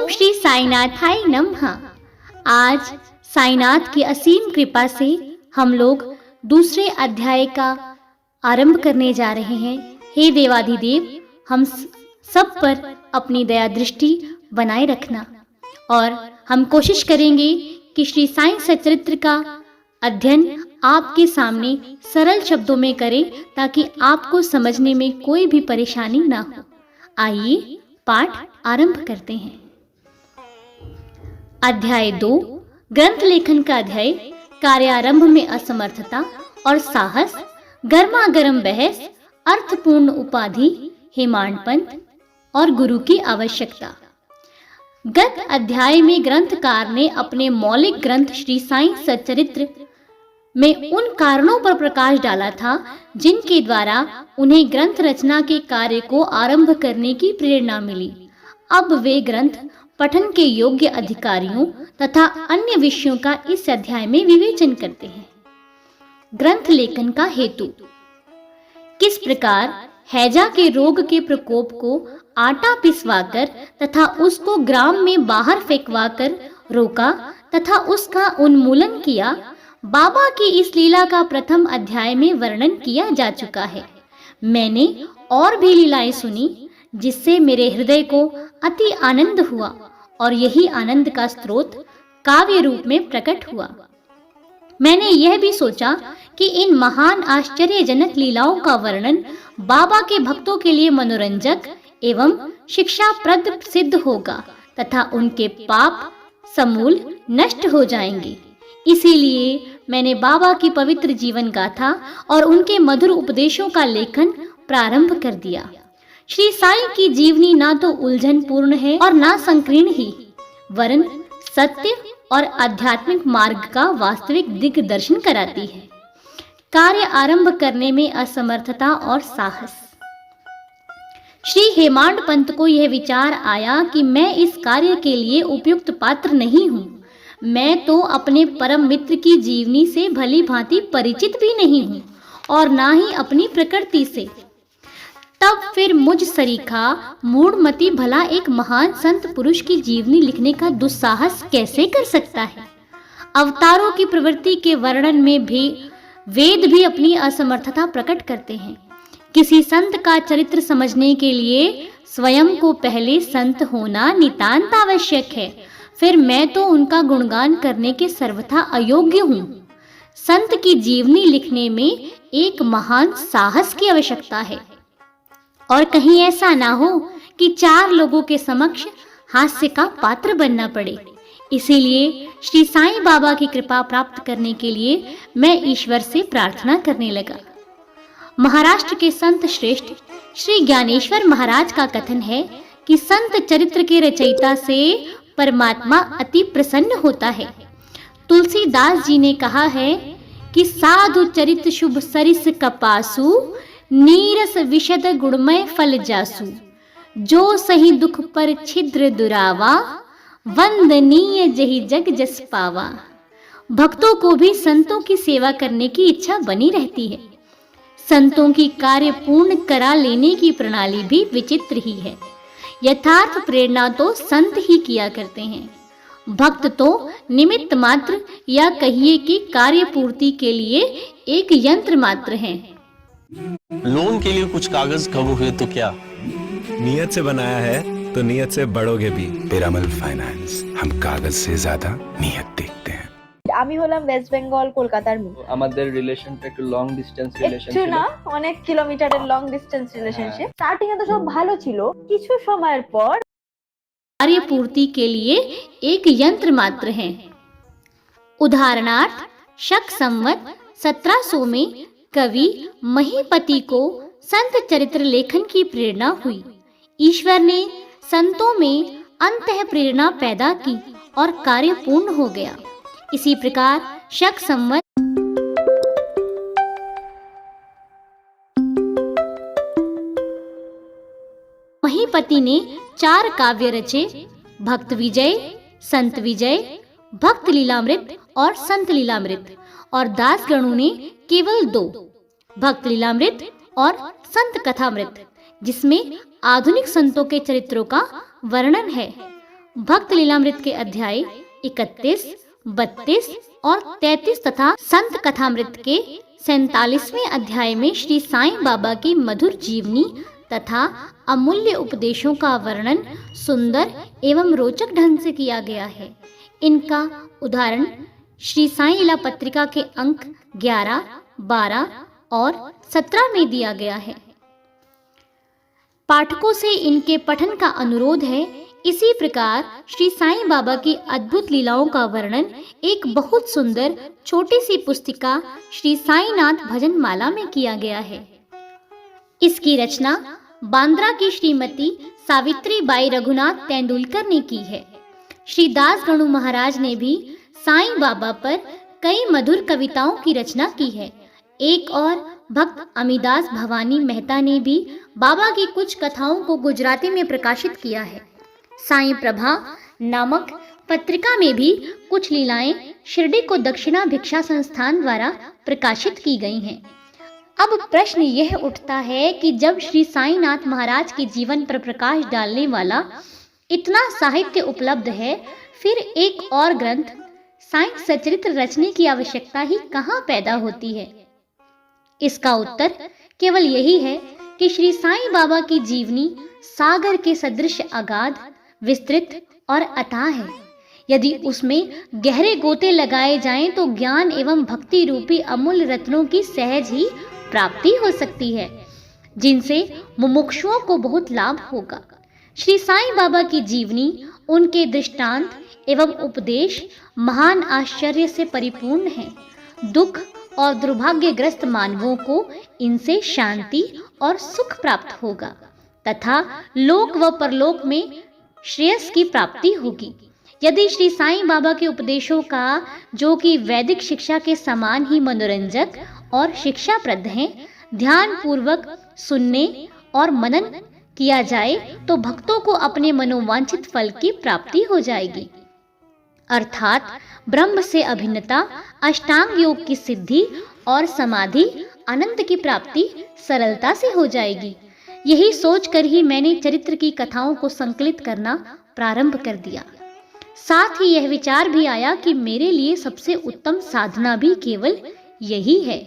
ओम श्री साईनाथाय नमः। आज साईनाथ की असीम कृपा से हम लोग दूसरे अध्याय का आरंभ करने जा रहे हैं। हे देवाधिदेव, हम सब पर अपनी दया दृष्टि बनाए रखना और हम कोशिश करेंगे कि श्री साईं सच्चरित्र का अध्ययन आपके सामने सरल शब्दों में करें ताकि आपको समझने में कोई भी परेशानी ना हो। आइए पाठ आरंभ करते हैं। अध्याय 2, ग्रंथ लेखन का अध्याय, कार्यारंभ में असमर्थता और साहस, गर्मा गर्म बहस, अर्थपूर्ण उपाधि, हेमांड पंत और गुरु की आवश्यकता। गत अध्याय में ग्रंथकार ने अपने मौलिक ग्रंथ श्री साईं सच्चरित्र में उन कारणों पर प्रकाश डाला था जिनके द्वारा उन्हें ग्रंथ रचना के कार्य को आरंभ करने की प्रेरणा मिली। अब वे ग्रंथ पठन के योग्य अधिकारियों तथा अन्य विषयों का इस अध्याय में विवेचन करते हैं। ग्रंथ लेखन का हेतु, किस प्रकार हैजा के रोग के प्रकोप को आटा पिसवाकर तथा उसको ग्राम में बाहर फेंकवाकर रोका तथा उसका उन्मूलन किया, बाबा की इस लीला का प्रथम अध्याय में वर्णन किया जा चुका है। मैंने और भी लीलाएं सुनी जिससे मेरे हृदय को अति आनंद हुआ और यही आनंद का स्रोत काव्य रूप में प्रकट हुआ। मैंने यह भी सोचा कि इन महान आश्चर्यजनक लीलाओं का वर्णन बाबा के भक्तों के लिए मनोरंजक एवं शिक्षाप्रद सिद्ध होगा तथा उनके पाप समूल नष्ट हो जाएंगे। इसीलिए मैंने बाबा की पवित्र जीवन गाथा और उनके मधुर उपदेशों का लेखन प्रारंभ कर दिया। श्री साईं की जीवनी ना तो उलझन पूर्ण है और ना संकीर्ण ही, वरन सत्य और आध्यात्मिक मार्ग का वास्तविक दिग्दर्शन कराती है। कार्य आरंभ करने में असमर्थता और साहस। श्री हेमांड पंत को यह विचार आया कि मैं इस कार्य के लिए उपयुक्त पात्र नहीं हूँ। मैं तो अपने परम मित्र की जीवनी से भली भांति परिचित भी नहीं हूँ और ना ही अपनी प्रकृति से। तब फिर मुझ सरीखा मूढ़मती भला एक महान संत पुरुष की जीवनी लिखने का दुस्साहस कैसे कर सकता है। अवतारों की प्रवृत्ति के वर्णन में भी वेद भी अपनी असमर्थता प्रकट करते हैं। किसी संत का चरित्र समझने के लिए स्वयं को पहले संत होना नितांत आवश्यक है। फिर मैं तो उनका गुणगान करने के सर्वथा अयोग्य हूँ। संत की जीवनी लिखने में एक महान साहस की आवश्यकता है और कहीं ऐसा ना हो कि 4 लोगों के समक्ष हास्य का पात्र बनना पड़े। इसीलिए श्री साईं बाबा की कृपा प्राप्त करने के लिए मैं ईश्वर से प्रार्थना करने लगा। महाराष्ट्र के संत श्रेष्ठ श्री ज्ञानेश्वर महाराज का कथन है कि संत चरित्र के रचयिता से परमात्मा अति प्रसन्न होता है। तुलसीदास जी ने कहा है कि साधु चरित शुभ सरिस कपासु, नीरस विशद गुणमय फल जासु, जो सही दुख पर छिद्र दुरावा, वंदनीय जहि जग जस पावा। भक्तों को भी संतों की सेवा करने की इच्छा बनी रहती है। संतों की कार्य पूर्ण करा लेने की प्रणाली भी विचित्र ही है। यथार्थ प्रेरणा तो संत ही किया करते हैं। भक्त तो निमित्त मात्र या कहिए कि कार्य पूर्ति के लिए एक यंत्र मात्र हैं। लोन के लिए कुछ कागज कम हुए तो क्या? नियत से बनाया है तो नियत से बढ़ोगे भी। पिरामल फाइनेंस, हम कागज से ज्यादा नियत देखते हैं। আমি হলাম ওয়েস্ট বেঙ্গল কলকাতার মেয়ে। আমাদের রিলেশনটা একটু লং ডিসটেন্স রিলেশন একটু ছিল না, অনেক কিলোমিটারের লং ডিসটেন্স রিলেশনশিপ। স্টার্টিং এ তো সব ভালো ছিল, কিছু সময়ের পর कार्य पूर्ति के लिए एक यंत्र मात्र हैं। उदाहरणार्थ शक संवत 1700 में कवि महीपति को संत चरित्र लेखन की प्रेरणा हुई। ईश्वर ने संतों में अंतः प्रेरणा पैदा की और कार्य पूर्ण हो गया। इसी प्रकार शक संवत महीपति ने 4 काव्य रचे, भक्त विजय, संत विजय, भक्त लीलामृत और संत लीलामृत, और दासगणों ने केवल 2, भक्त लीलामृत और संत कथामृत, जिसमें आधुनिक संतों के चरित्रों का वर्णन है। भक्त लीलामृत के अध्याय 31, 32 और 33 तथा संत कथामृत के 47वें अध्याय में श्री साईं बाबा की मधुर जीवनी तथा अमूल्य उपदेशों का वर्णन सुंदर एवं रोचक ढंग से किया गया है। इनका उदाहरण श्री साईं लीला पत्रिका के अंक 11, 12 और 17 में दिया गया है। पाठकों से इनके पठन का अनुरोध है। इसी प्रकार श्री साईं बाबा की अद्भुत लीलाओं का वर्णन एक बहुत सुंदर छोटी सी पुस्तिका श्री साईनाथ भजन माला में किया गया है। इसकी रचना बांद्रा की श्रीमती सावित्री बाई रघुनाथ तेंदुलकर ने की है। श्री दास गणु महाराज ने भी साईं बाबा पर कई मधुर कविताओं की रचना की है। एक और भक्त अमीदास भवानी मेहता ने भी बाबा की कुछ कथाओं को गुजराती में प्रकाशित किया है। साईं प्रभा नामक पत्रिका में भी कुछ लीलाएं शिरडी को दक्षिणा भिक्षा संस्थान द्वारा प्रकाशित की गई हैं। अब प्रश्न यह उठता है कि जब श्री साईनाथ महाराज के जीवन पर प्रकाश डालने वाला इतना साहित्य उपलब्ध है, फिर एक और ग्रंथ साईं सचरित्र रचने की आवश्यकता ही कहाँ पैदा होती है? इसका उत्तर केवल यही है कि श्री साईं बाबा की जीवनी सागर के सदृश अगाध, विस्तृत और अथाह है। यदि उसमें गहरे गोते लगाए जाएं तो ज्ञान एवं भक्ति रूपी अमूल्य रत्नों की सहज ही प्राप्ति हो सकती है, जिनसे मुमुक्षुओं को बहुत लाभ होगा। श्री साईं बाबा की जीवनी, उनके दृष्टांत एवं उपदेश महान आश्चर्य से परिपूर्ण है। दुख और दुर्भाग्यग्रस्त मानवों को इनसे शांति और सुख प्राप्त होगा तथा लोक व परलोक में श्रेयस की प्राप्ति होगी। यदि श्री साईं बाबा के उपदेशों का, जो कि वैदिक शिक्षा के समान ही मनोरंजक और शिक्षाप्रद हैं, ध्यान पूर्वक सुनने और मनन किया जाए तो भक्तों को अपने मनोवांछित फल की प्राप्ति हो जाएगी, अर्थात ब्रह्म से अभिन्नता, अष्टांग योग की सिद्धि और समाधि आनंद की प्राप्ति सरलता से हो जाएगी। यही सोचकर ही मैंने चरित्र की कथाओं को संकलित करना प्रारंभ कर दिया। साथ ही यह विचार भी आया कि मेरे लिए सबसे उत्तम साधना भी केवल यही है।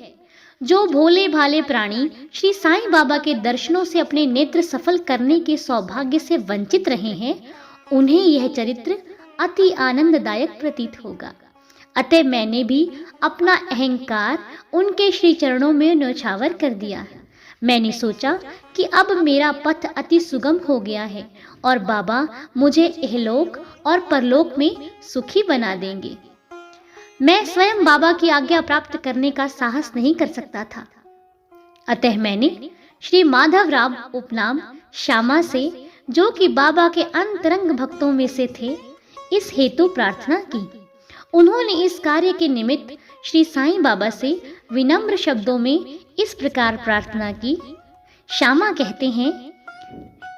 जो भोले भाले प्राणी श्री साईं बाबा के दर्शनों से अपने नेत्र सफल करने के सौभाग्य से वंचित रहे हैं, उन्हें यह चरित्र अति आनंददायक प्रतीत होगा। अतः मैंने भी अपना अहंकार उनके श्री चरणों में न्यौछावर कर दिया। मैंने सोचा कि अब मेरा पथ अति सुगम हो गया है और बाबा मुझे इहलोक और परलोक में सुखी बना देंगे। मैं स्वयं बाबा की आज्ञा प्राप्त करने का साहस नहीं कर सकता था। अतः मैंने श्री माधवराव उपनाम श्यामा से, जो कि बाबा के अंतरंग भक्तों में से थे, इस हेतु प्रार्थना की। उन्होंने इस कार्य के निमित्त श्री साईं बाबा से विनम्र शब्दों में इस प्रकार प्रार्थना की। श्यामा कहते हैं,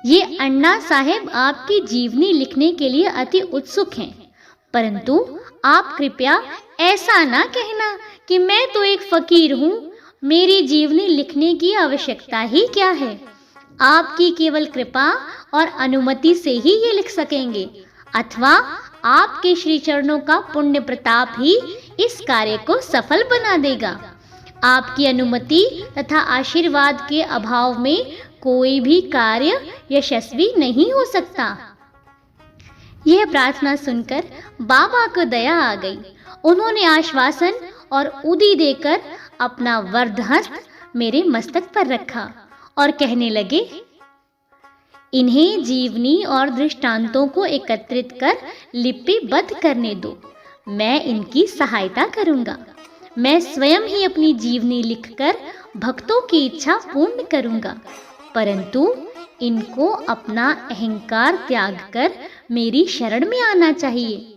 ये अन्ना साहेब आपकी जीवनी लिखने के लिए अति उत्सुक हैं, परंतु आप कृपया ऐसा ना कहना कि मैं तो एक फकीर हूँ, मेरी जीवनी लिखने की आवश्यकता ही क्या है। आपकी केवल कृपा और अनुमति से ही ये लिख सकेंगे, अथवा आपके श्री चरणों का पुण्य प्रताप ही इस कार्य को सफल बना देगा। आपकी अनुमति तथा आशीर्वाद के अभाव में कोई भी कार्य यशस्वी नहीं हो सकता। यह प्रार्थना सुनकर बाबा को दया आ गई। उन्होंने आश्वासन और उदी देकर अपना वरदहस्त मेरे मस्तक पर रखा और कहने लगे, इन्हें जीवनी और दृष्टांतों को एकत्रित कर लिपिबद्ध करने दो। मैं इनकी सहायता करूंगा। मैं स्वयं ही अपनी जीवनी लिखकर भक्तों की इच्छा पूर्ण करूंगा, परंतु इनको अपना अहंकार त्याग कर मेरी शरण में आना चाहिए।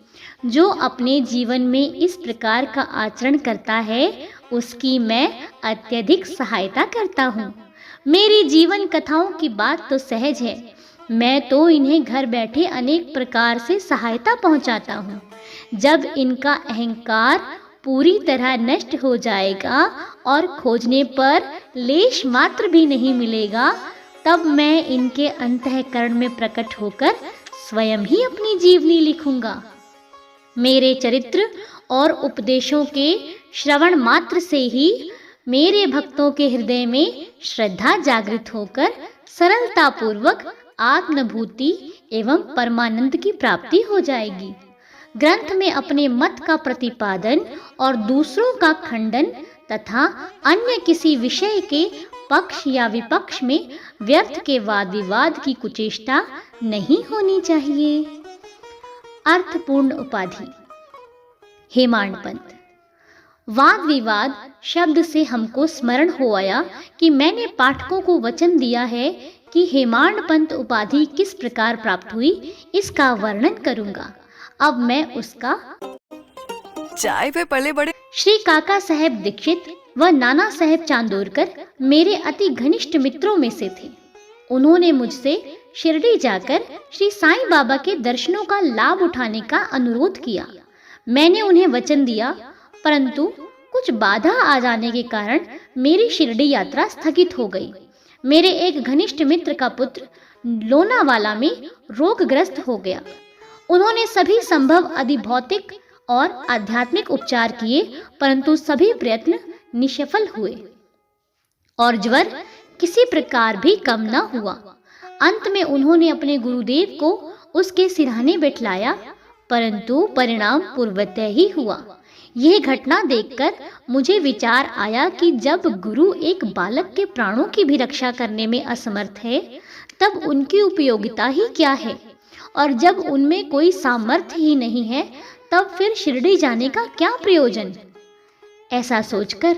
जो अपने जीवन में इस प्रकार का आचरण करता है, उसकी मैं अत्यधिक सहायता करता हूँ। मेरी जीवन कथाओं की बात तो सहज है, मैं तो इन्हें घर बैठे अनेक प्रकार से सहायता पहुँचाता हूँ। जब इनका अहंकार पूरी तरह नष्ट हो जाएगा और खोजने पर लेश मात्र भी नहीं मिलेगा, तब मैं इनके अंतःकरण में प्रकट होकर स्वयं ही अपनी जीवनी लिखूंगा। मेरे चरित्र और उपदेशों के श्रवण मात्र से ही मेरे भक्तों के हृदय में श्रद्धा जागृत होकर सरलता पूर्वक आत्मभूति एवं परमानंद की प्राप्ति हो जाएगी। ग्रंथ में अपने मत का प्रतिपादन और दूसरों का खंडन तथा अन्य किसी विषय के पक्ष या विपक्ष में व्यर्थ के वाद विवाद की कुचेष्टा नहीं होनी चाहिए। अर्थपूर्ण उपाधि। हेमाडपंत। वाद विवाद शब्द से हमको स्मरण हो आया कि मैंने पाठकों को वचन दिया है कि हेमाडपंत उपाधि किस प्रकार प्राप्त हुई, इसका वर्णन करूंगा। अब मैं उसका चाय पे पले बड़े श्री काका साहेब दीक्षित व नाना साहेब चांदोरकर मेरे अति घनिष्ठ मित्रों में से थे। उन्होंने मुझसे शिरडी जाकर श्री साईं बाबा के दर्शनों का लाभ उठाने का अनुरोध किया। मैंने उन्हें वचन दिया, परंतु कुछ बाधा आ जाने के कारण मेरी शिरडी यात्रा स्थगित हो गई। मेरे एक घनिष्ठ मित्र का पुत्र लोनावाला में रोगग्रस्त हो गया। उन्होंने सभी संभव अधिभौतिक और आध्यात्मिक उपचार किए, परंतु सभी प्रयत्न निष्फल हुए और ज्वर किसी प्रकार भी कम न हुआ। अंत में उन्होंने अपने गुरुदेव को उसके सिरहाने बैठलाया, परंतु परिणाम पूर्वतः ही हुआ। यह घटना देखकर मुझे विचार आया कि जब गुरु एक बालक के प्राणों की भी रक्षा करने में असमर्थ है, तब उनकी उपयोगिता ही क्या है, और जब उनमें कोई सामर्थ्य ही नहीं है, तब फिर शिरडी जाने का क्या प्रयोजन। ऐसा सोचकर